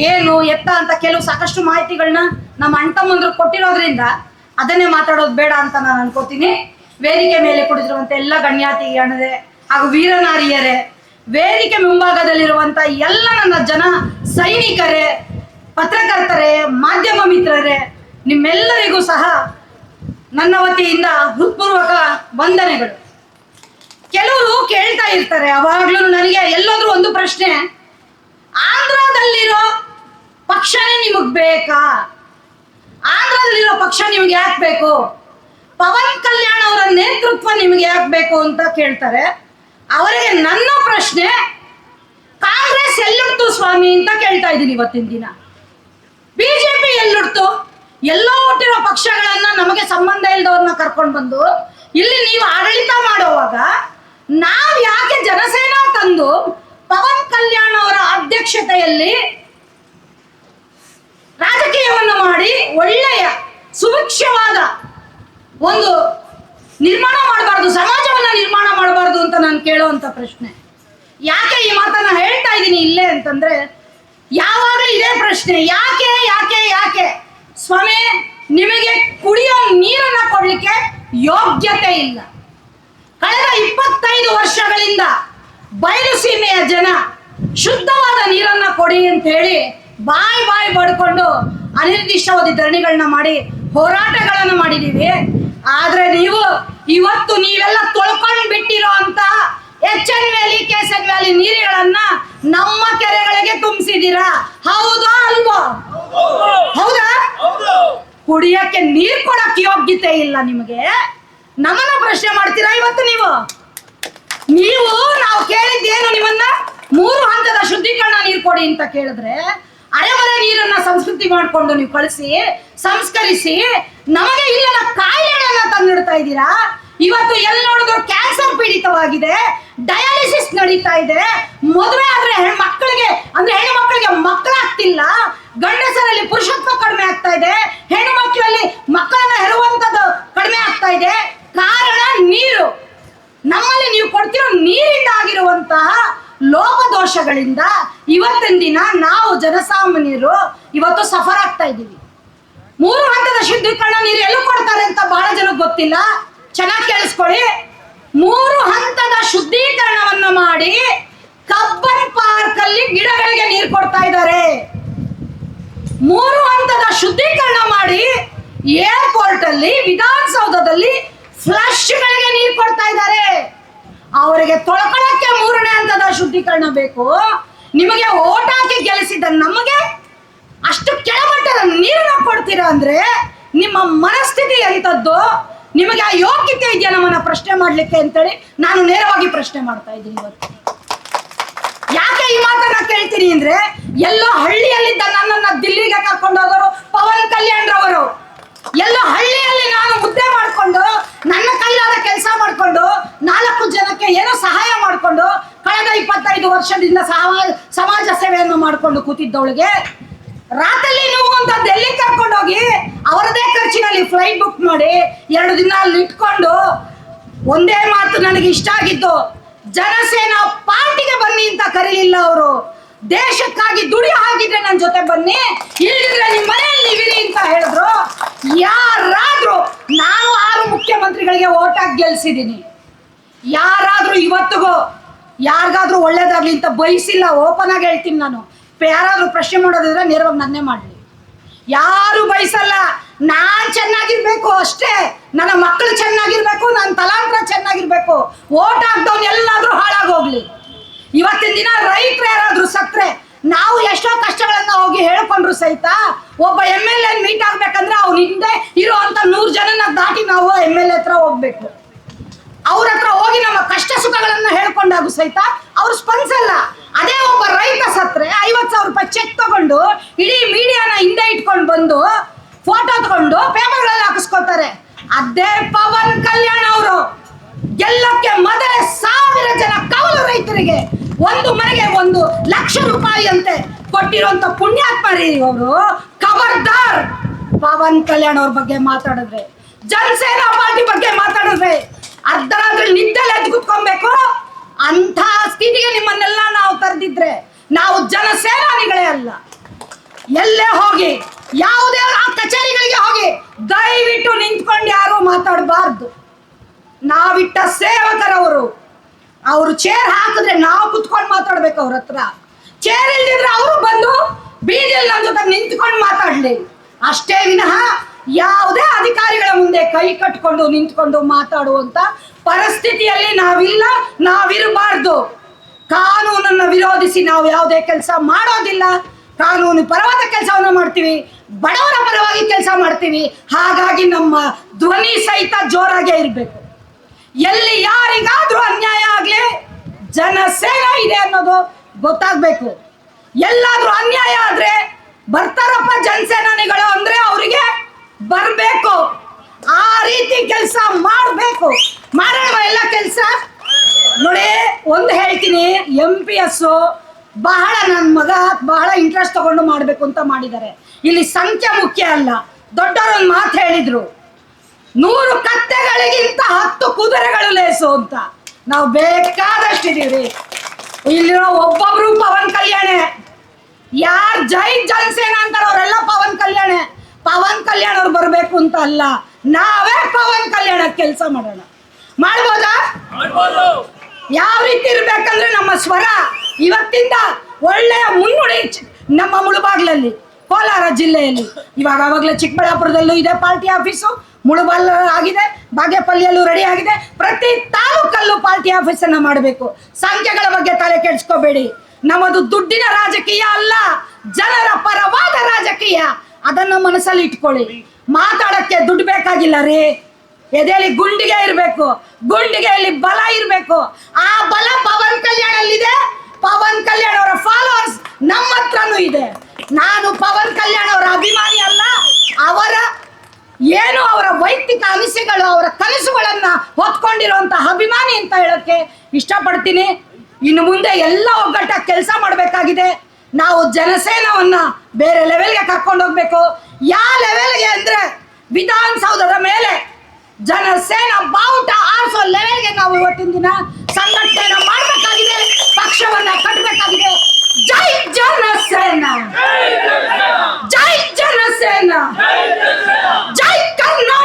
ಏನು ಎತ್ತ ಅಂತ ಕೆಲವು ಸಾಕಷ್ಟು ಮಾಹಿತಿಗಳನ್ನ ನಮ್ಮ ಅಣ್ತಮ್ಮಂದ್ರು ಕೊಟ್ಟಿರೋದ್ರಿಂದ ಅದನ್ನೇ ಮಾತಾಡೋದು ಬೇಡ ಅಂತ ನಾನು ಅನ್ಕೋತೀನಿ. ವೇದಿಕೆ ಮೇಲೆ ಕುಳಿತಿರುವಂತ ಎಲ್ಲ ಗಣ್ಯಾತಿ ಗಣರೇ ಹಾಗೂ ವೀರನಾರಿಯರೇ, ವೇದಿಕೆ ಮುಂಭಾಗದಲ್ಲಿರುವಂತ ಎಲ್ಲ ನನ್ನ ಜನ ಸೈನಿಕರೇ, ಪತ್ರಕರ್ತರೇ, ಮಾಧ್ಯಮ ಮಿತ್ರರೇ, ನಿಮ್ಮೆಲ್ಲರಿಗೂ ಸಹ ನನ್ನ ವತಿಯಿಂದ ಹೃತ್ಪೂರ್ವಕ ವಂದನೆಗಳು. ಕೆಲವರು ಕೇಳ್ತಾ ಇರ್ತಾರೆ ಅವಾಗ್ಲೂ ನನಗೆ ಎಲ್ಲೋದ್ರೂ ಒಂದು ಪ್ರಶ್ನೆ, ಆಂಧ್ರದಲ್ಲಿರೋ ಪಕ್ಷನೇ ನಿಮಗ್ ಬೇಕಾ? ಆಂಧ್ರದಲ್ಲಿರೋ ಪಕ್ಷ ನಿಮ್ಗೆ ಯಾಕೆ ಬೇಕು? ಪವನ್ ಕಲ್ಯಾಣ್ ಅವರ ನೇತೃತ್ವ ನಿಮ್ಗೆ ಯಾಕೆ ಬೇಕು ಅಂತ ಕೇಳ್ತಾರೆ. ಅವರಿಗೆ ನನ್ನ ಪ್ರಶ್ನೆ, ಕಾಂಗ್ರೆಸ್ ಎಲ್ಲುಡ್ತು ಸ್ವಾಮಿ ಅಂತ ಕೇಳ್ತಾ ಇದ್ದೀನಿ ಇವತ್ತಿನ ದಿನ. ಬಿಜೆಪಿ ಎಲ್ಲುಡ್ತು? ಎಲ್ಲೋ ಹುಟ್ಟಿರೋ ಪಕ್ಷಗಳನ್ನ ನಮಗೆ ಸಂಬಂಧ ಇಲ್ದವ್ರನ್ನ ಕರ್ಕೊಂಡು ಬಂದು ಇಲ್ಲಿ ನೀವು ಆಡಳಿತ ಮಾಡುವಾಗ ನಾವ್ ಯಾಕೆ ಜನಸೇನಾ ತಂದು ಪವನ್ ಕಲ್ಯಾಣ್ ಅವರ ಅಧ್ಯಕ್ಷತೆಯಲ್ಲಿ ರಾಜಕೀಯವನ್ನು ಮಾಡಿ ಒಳ್ಳೆಯ ಸುಭಿಕ್ಷವಾದ ಒಂದು ನಿರ್ಮಾಣ ಮಾಡಬಾರ್ದು, ಸಮಾಜವನ್ನ ನಿರ್ಮಾಣ ಮಾಡಬಾರ್ದು ಅಂತ ನಾನು ಕೇಳುವಂತ ಪ್ರಶ್ನೆ. ಯಾಕೆ ಈ ಮಾತನ್ನ ಹೇಳ್ತಾ ಇದ್ದೀನಿ ಇಲ್ಲೇ ಅಂತಂದ್ರೆ, ಯಾವಾಗಲೂ ಇದೇ ಪ್ರಶ್ನೆ, ಯಾಕೆ ಯಾಕೆ ಯಾಕೆ ಸ್ವಾಮಿ ನಿಮಗೆ ಕುಡಿಯೋ ನೀರನ್ನ ಕೊಡ್ಲಿಕ್ಕೆ ಯೋಗ್ಯತೆ ಇಲ್ಲ. ಕಳೆದ 25 ವರ್ಷಗಳಿಂದ ಬಯಲು ಸೀಮೆಯ ಜನ ಶುದ್ಧವಾದ ನೀರನ್ನ ಕೊಡಿ ಅಂತ ಹೇಳಿ ಬಾಯಿ ಬಡ್ಕೊಂಡು ಅನಿರ್ದಿಷ್ಟಾವಧಿ ಧರಣಿಗಳನ್ನ ಮಾಡಿ ಹೋರಾಟಗಳನ್ನ ಮಾಡಿದೀವಿ. ಆದ್ರೆ ನೀವು ಇವತ್ತು ನೀವೆಲ್ಲ ತೊಳ್ಕೊಂಡು ಬಿಟ್ಟಿರೋ ಅಂತ ಎಚ್.ಎನ್. ವ್ಯಾಲಿ, ಕೆ.ಎಸ್.ಎನ್. ವ್ಯಾಲಿ ನೀರುಗಳನ್ನ ನಮ್ಮ ಕೆರೆಗಳಿಗೆ ತುಂಬಿಸಿದೀರಾ. ಹೌದಾ ಅಲ್ವಾ? ಹೌದಾ? ಕುಡಿಯಕ್ಕೆ ನೀರ್ ಕೊಡಕ್ಕೆ ಯೋಗ್ಯತೆ ಇಲ್ಲ ನಿಮಗೆ. ನಮ್ಮನ್ನ ಪ್ರಶ್ನೆ ಮಾಡ್ತೀರಾ ಇವತ್ತು ನೀವು ನಾವು ಕೇಳಿದ್ದೇನು? ನಿಮ್ಮನ್ನ 3 ಹಂತದ ಶುದ್ಧೀಕರಣ ನೀರು ಕೊಡಿ ಅಂತ ಕೇಳಿದ್ರೆ ಅರೆಬರೆ ನೀರನ್ನ ಸಂಸ್ಕೃತಿ ಮಾಡಿಕೊಂಡು ನೀವು ಕಳಿಸಿ ಸಂಸ್ಕರಿಸಿ ನಮಗೆ ಇಲ್ಲದ ಕಾಯಿಲೆಗಳನ್ನ ತಂದಿಡ್ತಾ ಇದ್ದೀರಾ. ಇವತ್ತು ಎಲ್ಲಿ ನೋಡಿದ್ರು ಕ್ಯಾನ್ಸರ್ ಪೀಡಿತವಾಗಿದೆ, ಡಯಾಲಿಸಿಸ್ ನಡೀತಾ ಇದೆ. ಮದುವೆ ಆದ್ರೆ ಮಕ್ಕಳಿಗೆ ಮಕ್ಕಳಾಗ್ತಿಲ್ಲ, ಗಂಡಸರಲ್ಲಿ ಪುರುಷತ್ವ ಕಡಿಮೆ ಆಗ್ತಾ ಇದೆ, ಹೆಣ್ಣು ಮಕ್ಕಳಲ್ಲಿ ಮಕ್ಕಳನ್ನ ಹೆರುವಂತದ್ದು ಕಡಿಮೆ ಆಗ್ತಾ ಇದೆ. ಕಾರಣ ನೀರು. ನಮ್ಮಲ್ಲಿ ನೀವು ಕೊಡ್ತಿರೋ ನೀರಿಂದ ಆಗಿರುವಂತಹ ಲೋಪದೋಷಗಳಿಂದ ಇವತ್ತಿನ ದಿನ ನಾವು ಜನಸಾಮಾನ್ಯರು ಇವತ್ತು ಸಫರ್ ಆಗ್ತಾ ಇದ್ದೀವಿ. 3 ಹಂತದ ಶುದ್ಧೀಕರಣ ನೀರು ಎಲ್ಲೂ ಕೊಡ್ತಾರೆ ಅಂತ ಬಹಳ ಜನಕ್ಕೆ ಗೊತ್ತಿಲ್ಲ. ಚೆನ್ನಾಗಿ ಕೇಳಿಸ್ಕೊಳ್ಳಿ. 3 ಹಂತದ ಶುದ್ಧೀಕರಣವನ್ನ ಮಾಡಿ ಕಬ್ಬನ್ ಪಾರ್ಕ್ ಅಲ್ಲಿ ಗಿಡಗಳಿಗೆ ನೀರು ಕೊಡ್ತಾ ಇದ್ದಾರೆ. 3 ಹಂತದ ಶುದ್ಧೀಕರಣ ಮಾಡಿ ಏರ್ಪೋರ್ಟ್ ಅಲ್ಲಿ, ವಿಧಾನಸೌಧದಲ್ಲಿ ಫ್ಲಶ್ಗಳಿಗೆ ನೀರು ಕೊಡ್ತಾ ಇದ್ದಾರೆ. ಅವರಿಗೆ ತೊಳ್ಕೊಳ್ಳಕ್ಕೆ 3ನೇ ಹಂತದ ಶುದ್ಧೀಕರಣ ಬೇಕು. ನಿಮಗೆ ಓಟ್ ಹಾಕಿ ಗೆಲ್ಲಿಸಿದ ನಮಗೆ ಅಷ್ಟು ಕೆಳಮಟ್ಟದ ನೀರನ್ನ ಕೊಡ್ತೀರಾ ಅಂದ್ರೆ ನಿಮ್ಮ ಮನಸ್ಥಿತಿ ಎಂತದ್ದು? ನಿಮಗೆ ಆ ಯೋಗ್ಯತೆ ಇದೆಯಾ ನಮ್ಮನ್ನ ಪ್ರಶ್ನೆ ಮಾಡ್ಲಿಕ್ಕೆ ಅಂತೇಳಿ ನಾನು ನೇರವಾಗಿ ಪ್ರಶ್ನೆ ಮಾಡ್ತಾ ಇದ್ದೀನಿ ಇವತ್ತು. ಯಾಕೆ ಈ ಮಾತನ್ನ ಕೇಳ್ತೀನಿ ಅಂದ್ರೆ, ಎಲ್ಲೋ ಹಳ್ಳಿಯಲ್ಲಿದ್ದ ನನ್ನನ್ನ ದಿಲ್ಲಿಗೆ ಕರ್ಕೊಂಡು ಹೋದವರು ಪವನ್ ಕಲ್ಯಾಣ್ ರವರು. ಎಲ್ಲೋ ಹಳ್ಳಿಯಲ್ಲಿ ನಾನು ಮುದ್ದೆ ಮಾಡ್ಕೊಂಡು ನನ್ನ ಕೈಲಾದ ಕೆಲಸ ಮಾಡ್ಕೊಂಡು 4 ಜನಕ್ಕೆ ಏನೋ ಸಹಾಯ ಮಾಡ್ಕೊಂಡು ಕಳೆದ 25 ವರ್ಷದಿಂದ ಸಮಾಜ ಸೇವೆಯನ್ನು ಮಾಡ್ಕೊಂಡು ಕೂತಿದ್ದವಳಿಗೆ ರಾತ್ರಿ ನೀವು ಅಂತ ಡೆಲ್ಲಿ ಕರ್ಕೊಂಡು ಹೋಗಿ ಅವರದೇ ಖರ್ಚಿನಲ್ಲಿ ಫ್ಲೈಟ್ ಬುಕ್ ಮಾಡಿ 2 ದಿನ ಅಲ್ಲಿ ಇಟ್ಕೊಂಡು ಒಂದೇ ಮಾತು ನನಗೆ ಇಷ್ಟ ಆಗಿದ್ದು, ಜನಸೇನಾ ಪಾರ್ಟಿಗೆ ಬನ್ನಿ ಅಂತ ಕರೀಲಿಲ್ಲ ಅವರು. ದೇಶಕ್ಕಾಗಿ ದುಡಿಯೋ ಹಾಗಿದ್ರೆ ನನ್ನ ಜೊತೆ ಬನ್ನಿ, ಇಲ್ಲಿದ್ರೆ ನಿಮ್ಮ ಮನೆಯಲ್ಲಿ ನೀವಿರಿ ಅಂತ ಹೇಳಿದ್ರು. ಯಾರಾದ್ರೂ, ನಾನು 6 ಮುಖ್ಯಮಂತ್ರಿಗಳಿಗೆ ಓಟ್ ಹಾಕಿ ಗೆಲ್ಸಿದ್ದೀನಿ. ಯಾರಾದ್ರೂ ಇವತ್ತಿಗೂ ಯಾರಿಗಾದ್ರೂ ಒಳ್ಳೇದಾಗ್ಲಿ ಅಂತ ಬಯಸಿಲ್ಲ. ಓಪನ್ ಆಗಿ ಹೇಳ್ತೀನಿ ನಾನು. ಯಾರಾದ್ರೂ ಪ್ರಶ್ನೆ ಮಾಡೋದಿದ್ರೆ ನೇರವಾಗಿ ನನ್ನೇ ಮಾಡಲಿ. ಯಾರು ಬಯಸಲ್ಲ. ನಾನ್ ಚೆನ್ನಾಗಿರ್ಬೇಕು ಅಷ್ಟೇ, ನನ್ನ ಮಕ್ಕಳು ಚೆನ್ನಾಗಿರ್ಬೇಕು, ನನ್ನ ತಲಾಂತರ ಚೆನ್ನಾಗಿರ್ಬೇಕು. ಓಟ್ ಹಾಕ್ದವ್ನು ಎಲ್ಲಾದ್ರೂ ಹಾಳಾಗೋಗ್ಲಿ. ಇವತ್ತಿನ ದಿನ ರೈತರು ಯಾರಾದ್ರೂ ಸತ್ರೆ ನಾವು ಎಷ್ಟೋ ಕಷ್ಟಗಳನ್ನ ಹೋಗಿ ಹೇಳ್ಕೊಂಡ್ರು ಸಹಿತ ಒಬ್ಬ MLA ಮೀಟ್ ಆಗ್ಬೇಕಂದ್ರೆ ಅವ್ನ ಹಿಂದೆ ಇರುವಂತ 100 ಜನನ ದಾಟಿ ನಾವು MLA ಹತ್ರ ಹೋಗ್ಬೇಕು. ಅವ್ರ ಹತ್ರ ಹೋಗಿ ನಮ್ಮ ಕಷ್ಟ ಸುಖಗಳನ್ನ ಹೇಳ್ಕೊಂಡಾಗು ಸಹಿತ ಅವ್ರು ಸ್ಪಂದಿಸಲ್ಲ. ಅದೇ ಒಬ್ಬ ರೈತ ಸತ್ರೆ 50,000 ರೂಪಾಯಿ ಚೆಕ್ ತಗೊಂಡು ಇಡೀ ಮೀಡಿಯಾನ ಹಿಂದೆ ಇಟ್ಕೊಂಡು ಬಂದು ಫೋಟೋ ತಗೊಂಡು ಪೇಪರ್ಗಳಲ್ಲಿ ಹಾಕಿಸ್ಕೊತಾರೆ. ಅದೇ ಪವನ್ ಕಲ್ಯಾಣ್ ಅವರು ಗೆಲ್ಲಕ್ಕೆ ಮೊದಲೇ 1000 ಜನ ಕೌಲು ರೈತರಿಗೆ ಒಂದು ಮನೆಗೆ 1 ಲಕ್ಷ ರೂಪಾಯಿ ಅಂತೆ ಕೊಟ್ಟಿರುವಂತ ಪುಣ್ಯಾತ್ಮರಿ ಅವರು. ಖಬರ್ದಾರ್ ಪವನ್ ಕಲ್ಯಾಣ್ ಅವ್ರ ಬಗ್ಗೆ ಮಾತಾಡಿದ್ರೆ, ಜನಸೇನಾ ಪಾರ್ಟಿ ಬಗ್ಗೆ ಮಾತಾಡಿದ್ರೆ ಅರ್ಧರಾತ್ರಿ ನಿದ್ದೆಲ್ಲ ಎದ್ದು ಕುತ್ಕೊಬೇಕು. ಅಂತ ಸ್ಥಿತಿಗೆ ನಿಮ್ಮನ್ನೆಲ್ಲ ನಾವು ತರದಿದ್ರೆ ನಾವು ಜನಸೇನಾನಿಗಳೇ ಅಲ್ಲ. ಎಲ್ಲೇ ಹೋಗಿ ಯಾವುದೇ ಆ ಕಚೇರಿಗಳಿಗೆ ಹೋಗಿ ದಯವಿಟ್ಟು ನಿಂತ್ಕೊಂಡು ಯಾರು ಮಾತಾಡಬಾರ್ದು. ನಾವಿಟ್ಟ ಸೇವಕರವರು, ಅವರು ಚೇರ್ ಹಾಕಿದ್ರೆ ನಾವು ಕುತ್ಕೊಂಡು ಮಾತಾಡ್ಬೇಕು ಅವ್ರ ಹತ್ರ. ಚೇರ್ ಇಲ್ದಿದ್ರೆ ಅವರು ಬಂದು ಬೀದಿಯಲ್ಲಿ ನನ್ನ ಜೊತೆ ನಿಂತ್ಕೊಂಡು ಮಾತಾಡ್ಲಿ ಅಷ್ಟೇ ವಿನಃ ಯಾವುದೇ ಅಧಿಕಾರಿಗಳ ಮುಂದೆ ಕೈ ಕಟ್ಕೊಂಡು ನಿಂತ್ಕೊಂಡು ಮಾತಾಡುವಂತ ಪರಿಸ್ಥಿತಿಯಲ್ಲಿ ನಾವಿರಬಾರ್ದು. ಕಾನೂನನ್ನು ವಿರೋಧಿಸಿ ನಾವು ಯಾವುದೇ ಕೆಲಸ ಮಾಡೋದಿಲ್ಲ. ಕಾನೂನು ಪರವಾದ ಕೆಲಸವನ್ನು ಮಾಡ್ತೀವಿ, ಬಡವರ ಪರವಾಗಿ ಕೆಲಸ ಮಾಡ್ತೀವಿ. ಹಾಗಾಗಿ ನಮ್ಮ ಧ್ವನಿ ಸಹಿತ ಜೋರಾಗೇ ಇರಬೇಕು. ಎಲ್ಲಿ ಯಾರಿಗಾದ್ರೂ ಅನ್ಯಾಯ ಆಗ್ಲಿ ಜನಸೇನೆ ಇದೆ ಅನ್ನೋದು ಗೊತ್ತಾಗ್ಬೇಕು. ಎಲ್ಲಾದ್ರೂ ಅನ್ಯಾಯ ಆದ್ರೆ ಬರ್ತಾರಪ್ಪ ಜನಸೇನಾನಿಗಳು ಅಂದ್ರೆ ಅವರಿಗೆ ಬರ್ಬೇಕು. ಆ ರೀತಿ ಕೆಲಸ ಮಾಡಬೇಕು. ಮಾಡೋಣ ಎಲ್ಲ ಕೆಲಸ. ನೋಡಿ ಒಂದು ಹೇಳ್ತೀನಿ, MPS ಬಹಳ ನನ್ನ ಮಗ ಬಹಳ ಇಂಟ್ರೆಸ್ಟ್ ತಗೊಂಡು ಮಾಡಬೇಕು ಅಂತ ಮಾಡಿದ್ದಾರೆ. ಇಲ್ಲಿ ಸಂಖ್ಯೆ ಮುಖ್ಯ ಅಲ್ಲ. ದೊಡ್ಡವರೊಂದು ಮಾತು ಹೇಳಿದ್ರು, 100 ಕತ್ತೆಗಳಿಗಿಂತ 10 ಕುದುರೆಗಳು ಲೇಸು ಅಂತ. ನಾವು ಬೇಕಾದಷ್ಟಿದೀವಿ. ಇಲ್ಲಿರೋ ಒಬ್ಬೊಬ್ರು ಪವನ್ ಕಲ್ಯಾಣ, ಯಾರು ಜೈ ಜನಸೇನಾ ಅಂತಾರ ಅವರೆಲ್ಲ ಪವನ್ ಕಲ್ಯಾಣ. ಪವನ್ ಕಲ್ಯಾಣ್ ಅವ್ರು ಬರ್ಬೇಕು ಅಂತ ಅಲ್ಲ, ನಾವೇ ಪವನ್ ಕಲ್ಯಾಣ ಕೆಲಸ ಮಾಡೋಣ. ಮಾಡ್ಬೋದಾ? ಯಾವ ರೀತಿ ಇರ್ಬೇಕಂದ್ರೆ ನಮ್ಮ ಸ್ವರ ಇವತ್ತಿಂದ ಒಳ್ಳೆಯ ಮುನ್ನುಡಿ. ನಮ್ಮ ಮುಳುಬಾಗ್ಲಲ್ಲಿ ಕೋಲಾರ ಜಿಲ್ಲೆಯಲ್ಲಿ ಇವಾಗ ಆವಾಗಲೇ ಚಿಕ್ಕಬಳ್ಳಾಪುರದಲ್ಲೂ ಇದೆ ಪಾರ್ಟಿ ಆಫೀಸು, ಮುಳುಬಾಲ್ ಆಗಿದೆ, ಬಾಗೇಪಲ್ಲಿಯಲ್ಲೂ ರೆಡಿ ಆಗಿದೆ. ಪ್ರತಿ ತಾಲೂಕಲ್ಲೂ ಪಾರ್ಟಿ ಆಫೀಸನ್ನು ಮಾಡಬೇಕು. ಸಂಖ್ಯೆಗಳ ಬಗ್ಗೆ ತಲೆ ಕೆಡಿಸ್ಕೋಬೇಡಿ. ನಮ್ಮದು ದುಡ್ಡಿನ ರಾಜಕೀಯ ಅಲ್ಲ, ಜನರ ಪರವಾದ ರಾಜಕೀಯ. ಅದನ್ನ ಮನಸ್ಸಲ್ಲಿ ಇಟ್ಕೊಳ್ಳಿ. ಮಾತಾಡಕ್ಕೆ ದುಡ್ಡು ಬೇಕಾಗಿಲ್ಲ ರೀ. ಎದೆಯಲ್ಲಿ ಗುಂಡಿಗೆ ಇರಬೇಕು, ಗುಂಡಿಗೆಯಲ್ಲಿ ಬಲ ಇರಬೇಕು. ಆ ಬಲ ಪವನ್ ಕಲ್ಯಾಣ್ ಅಲ್ಲಿದೆ. ಪವನ್ ಕಲ್ಯಾಣ್ ಅವರ ಫಾಲೋವರ್ಸ್ ನಮ್ಮ ಹತ್ರನೂ ಇದೆ. ನಾನು ಪವನ್ ಕಲ್ಯಾಣ್ ಅವರ ಅಭಿಮಾನಿ ಅಲ್ಲ, ಅವರ ವೈಯಕ್ತಿಕ ಅನಿಸಿಕೆಗಳು, ಅವರ ಕನಸುಗಳನ್ನ ಹೊತ್ಕೊಂಡಿರುವಂತಹ ಅಭಿಮಾನಿ ಅಂತ ಹೇಳಕ್ಕೆ ಇಷ್ಟಪಡ್ತೀನಿ. ಇನ್ನು ಮುಂದೆ ಎಲ್ಲ ಒಗ್ಗಟ್ಟಾಗಿ ಕೆಲಸ ಮಾಡಬೇಕಾಗಿದೆ. ನಾವು ಜನಸೇನವನ್ನ ಬೇರೆ ಲೆವೆಲ್ಗೆ ಕರ್ಕೊಂಡು ಹೋಗ್ಬೇಕು. ಯಾವ ಲೆವೆಲ್ಗೆ ಅಂದ್ರೆ ವಿಧಾನಸೌಧದ ಮೇಲೆ ಜನಸೇನ ಬಾವುಟ ಆರಿಸೋ ಲೆವೆಲ್ಗೆ ನಾವು ಇವತ್ತಿನ ದಿನ ಸಂಘಟನೆ ಮಾಡಬೇಕಾಗಿದೆ, ಪಕ್ಷವನ್ನ ಕಟ್ಟಬೇಕಾಗಿದೆ. ಜೈ ಜನಸೇನಾ, ಜೈ ಜನಸೇನಾ, ಜೈ ಕರ್ನಾಟಕ.